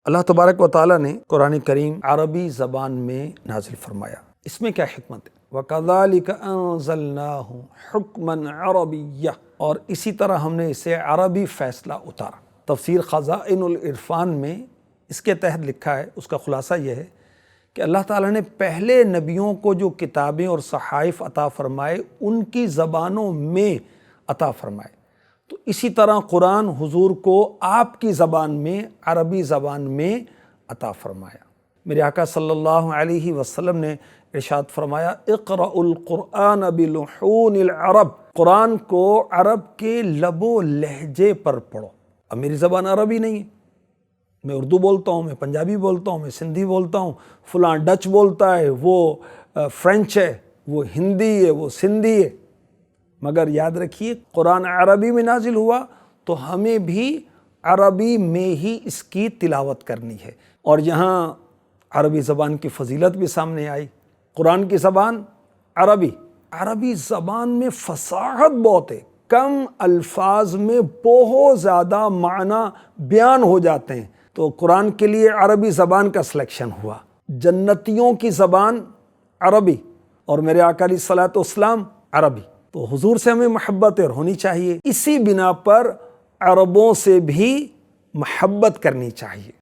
اللہ تبارک و تعالیٰ نے قرآن کریم عربی زبان میں نازل فرمایا۔ اس میں کیا حکمت ہے؟ وَكَذَلِكَ أَنزَلْنَاهُ حُكْمًا عَرَبِيًّا، اور اسی طرح ہم نے اسے عربی فیصلہ اتارا۔ تفسیر خزائن العرفان میں اس کے تحت لکھا ہے، اس کا خلاصہ یہ ہے کہ اللہ تعالیٰ نے پہلے نبیوں کو جو کتابیں اور صحائف عطا فرمائے ان کی زبانوں میں عطا فرمائے، تو اسی طرح قرآن حضور کو آپ کی زبان میں، عربی زبان میں عطا فرمایا۔ میرے آقا صلی اللہ علیہ وسلم نے ارشاد فرمایا، اقرأوا القرآن بلحون العرب، قرآن کو عرب کے لب و لہجے پر پڑھو۔ اب میری زبان عربی نہیں ہے، میں اردو بولتا ہوں، میں پنجابی بولتا ہوں، میں سندھی بولتا ہوں، فلاں ڈچ بولتا ہے، وہ فرینچ ہے، وہ ہندی ہے، وہ سندھی ہے، مگر یاد رکھیے قرآن عربی میں نازل ہوا تو ہمیں بھی عربی میں ہی اس کی تلاوت کرنی ہے۔ اور یہاں عربی زبان کی فضیلت بھی سامنے آئی۔ قرآن کی زبان عربی زبان میں فصاحت بہت ہے، کم الفاظ میں بہت زیادہ معنی بیان ہو جاتے ہیں، تو قرآن کے لیے عربی زبان کا سلیکشن ہوا۔ جنتیوں کی زبان عربی، اور میرے آقا علیہ الصلوۃ والسلام عربی، تو حضور سے ہمیں محبت اور ہونی چاہیے، اسی بنا پر عربوں سے بھی محبت کرنی چاہیے۔